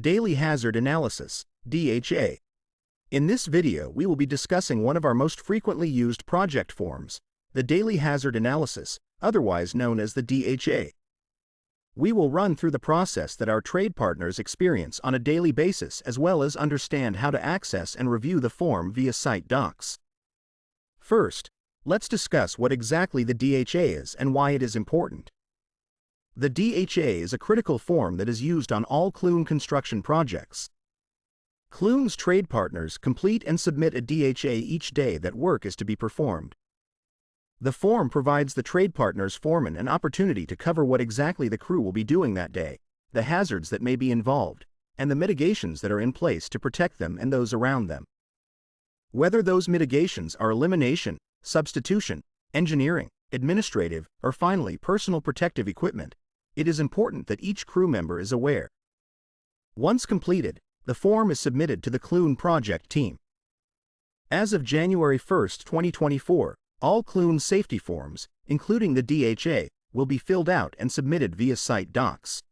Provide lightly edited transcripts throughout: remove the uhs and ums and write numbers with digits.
Daily Hazard Analysis, DHA. In this video, we will be discussing one of our most frequently used project forms, the Daily Hazard Analysis, otherwise known as the DHA. We will run through the process that our trade partners experience on a daily basis as well as understand how to access and review the form via site docs. First, let's discuss what exactly the DHA is and why it is important. The DHA is a critical form that is used on all Clune construction projects. Clune's trade partners complete and submit a DHA each day that work is to be performed. The form provides the trade partner's foreman an opportunity to cover what exactly the crew will be doing that day, the hazards that may be involved, and the mitigations that are in place to protect them and those around them. Whether those mitigations are elimination, substitution, engineering, administrative, or finally personal protective equipment, it is important that each crew member is aware. Once completed, the form is submitted to the Clune project team. As of January 1, 2024, all Clune safety forms, including the DHA, will be filled out and submitted via Site Docs.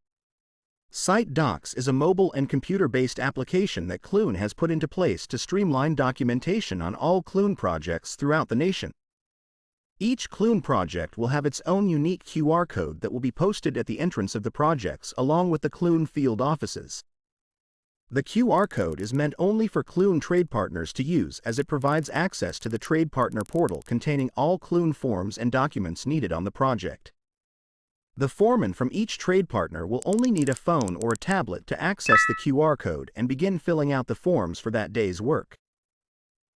Site Docs is a mobile and computer-based application that Clune has put into place to streamline documentation on all Clune projects throughout the nation. Each Clune project will have its own unique QR code that will be posted at the entrance of the projects along with the Clune field offices. The QR code is meant only for Clune trade partners to use as it provides access to the trade partner portal containing all Clune forms and documents needed on the project. The foreman from each trade partner will only need a phone or a tablet to access the QR code and begin filling out the forms for that day's work.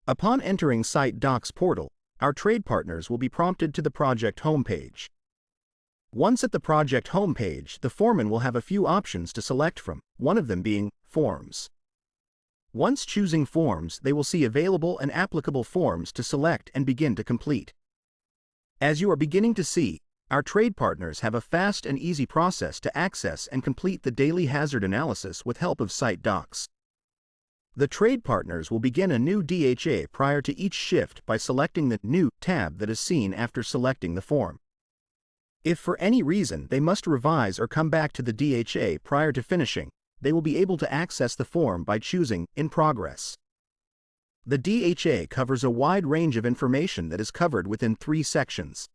Upon entering Site Docs portal, our trade partners will be prompted to the project homepage. Once at the project homepage, the foreman will have a few options to select from, one of them being Forms. Once choosing Forms, they will see available and applicable forms to select and begin to complete. As you are beginning to see, our trade partners have a fast and easy process to access and complete the daily hazard analysis with help of Site Docs. The trade partners will begin a new DHA prior to each shift by selecting the New tab that is seen after selecting the form. If for any reason they must revise or come back to the DHA prior to finishing, they will be able to access the form by choosing In Progress. The DHA covers a wide range of information that is covered within 3 sections.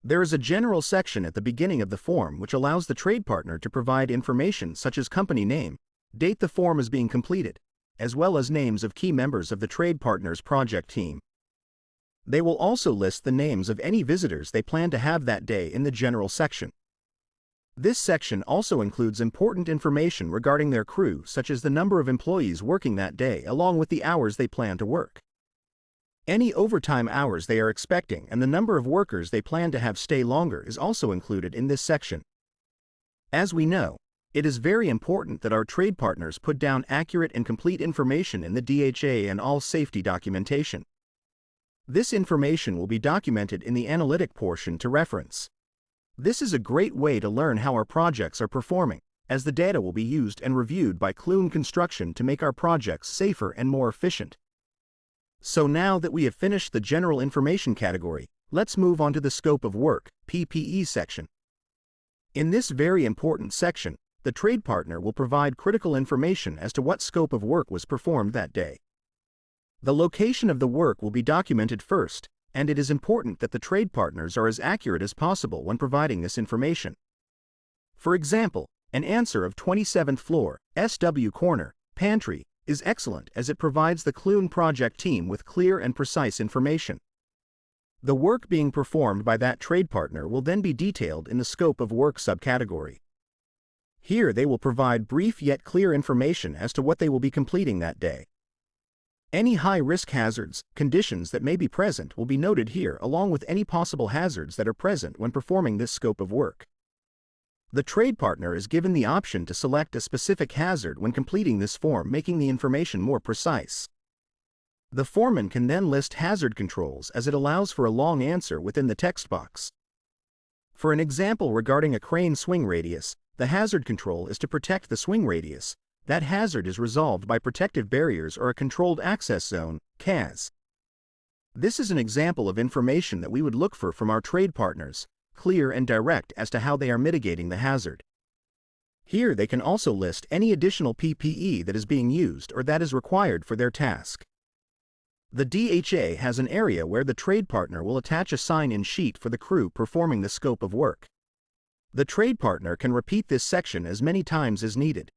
There is a general section at the beginning of the form which allows the trade partner to provide information such as company name, date the form is being completed, as well as names of key members of the trade partner's project team. They will also list the names of any visitors they plan to have that day in the general section. This section also includes important information regarding their crew, such as the number of employees working that day along with the hours they plan to work. Any overtime hours they are expecting and the number of workers they plan to have stay longer is also included in this section. As we know, it is very important that our trade partners put down accurate and complete information in the DHA and all safety documentation. This information will be documented in the analytic portion to reference. This is a great way to learn how our projects are performing, as the data will be used and reviewed by Clune Construction to make our projects safer and more efficient. So now that we have finished the general information category, let's move on to the scope of work, PPE section. In this very important section, the trade partner will provide critical information as to what scope of work was performed that day. The location of the work will be documented first, and it is important that the trade partners are as accurate as possible when providing this information. For example, an answer of 27th floor, SW corner, pantry, is excellent as it provides the Clune project team with clear and precise information. The work being performed by that trade partner will then be detailed in the scope of work subcategory. Here they will provide brief yet clear information as to what they will be completing that day. Any high-risk hazards, conditions that may be present will be noted here along with any possible hazards that are present when performing this scope of work. The trade partner is given the option to select a specific hazard when completing this form, making the information more precise. The foreman can then list hazard controls as it allows for a long answer within the text box. For an example regarding a crane swing radius, the hazard control is to protect the swing radius. That hazard is resolved by protective barriers or a controlled access zone, CAZ. This is an example of information that we would look for from our trade partners, clear and direct as to how they are mitigating the hazard. Here they can also list any additional PPE that is being used or that is required for their task. The DHA has an area where the trade partner will attach a sign-in sheet for the crew performing the scope of work. The trade partner can repeat this section as many times as needed.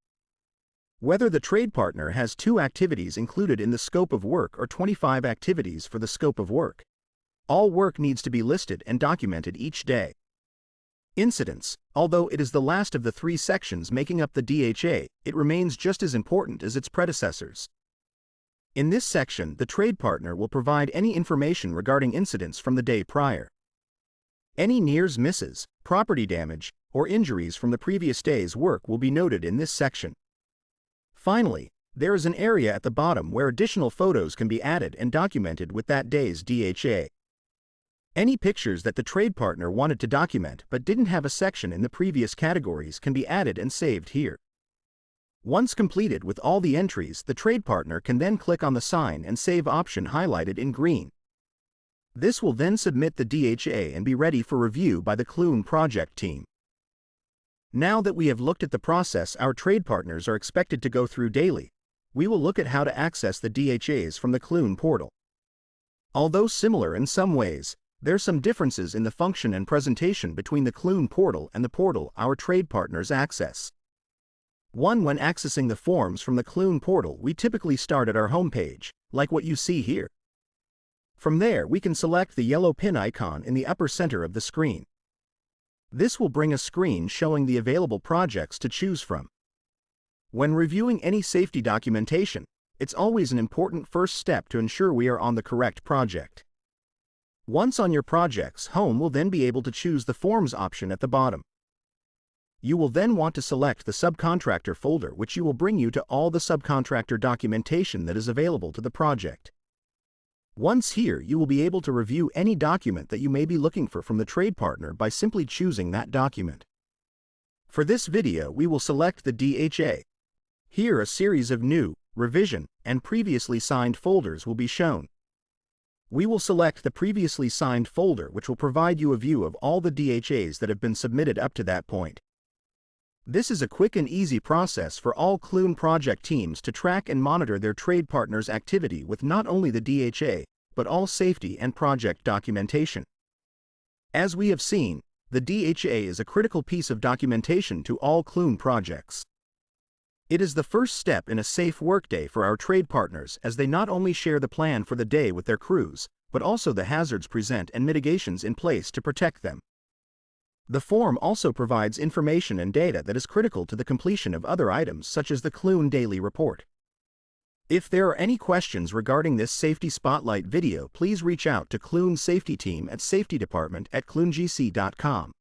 Whether the trade partner has 2 activities included in the scope of work or 25 activities for the scope of work, all work needs to be listed and documented each day. Incidents, although it is the last of the 3 sections making up the DHA, it remains just as important as its predecessors. In this section, the trade partner will provide any information regarding incidents from the day prior. Any nears misses, property damage, or injuries from the previous day's work will be noted in this section. Finally, there is an area at the bottom where additional photos can be added and documented with that day's DHA. Any pictures that the trade partner wanted to document but didn't have a section in the previous categories can be added and saved here. Once completed with all the entries, the trade partner can then click on the Sign and Save option highlighted in green. This will then submit the DHA and be ready for review by the Clune project team. Now that we have looked at the process our trade partners are expected to go through daily, we will look at how to access the DHAs from the Clune portal. Although similar in some ways, there are some differences in the function and presentation between the Clune portal and the portal our trade partners access. When accessing the forms from the Clune portal, we typically start at our home page, like what you see here. From there, we can select the yellow pin icon in the upper center of the screen. This will bring a screen showing the available projects to choose from. When reviewing any safety documentation, it's always an important first step to ensure we are on the correct project. Once on your project's home, we'll then be able to choose the Forms option at the bottom. You will then want to select the subcontractor folder, which will bring you to all the subcontractor documentation that is available to the project. Once here, you will be able to review any document that you may be looking for from the trade partner by simply choosing that document. For this video, we will select the DHA. Here, a series of new, revision, and previously signed folders will be shown. We will select the previously signed folder, which will provide you a view of all the DHAs that have been submitted up to that point. This is a quick and easy process for all Clune project teams to track and monitor their trade partners' activity with not only the DHA, but all safety and project documentation. As we have seen, the DHA is a critical piece of documentation to all Clune projects. It is the first step in a safe workday for our trade partners, as they not only share the plan for the day with their crews, but also the hazards present and mitigations in place to protect them. The form also provides information and data that is critical to the completion of other items such as the Clune Daily Report. If there are any questions regarding this Safety Spotlight video, please reach out to Clune Safety Team at safetydepartment@clunegc.com.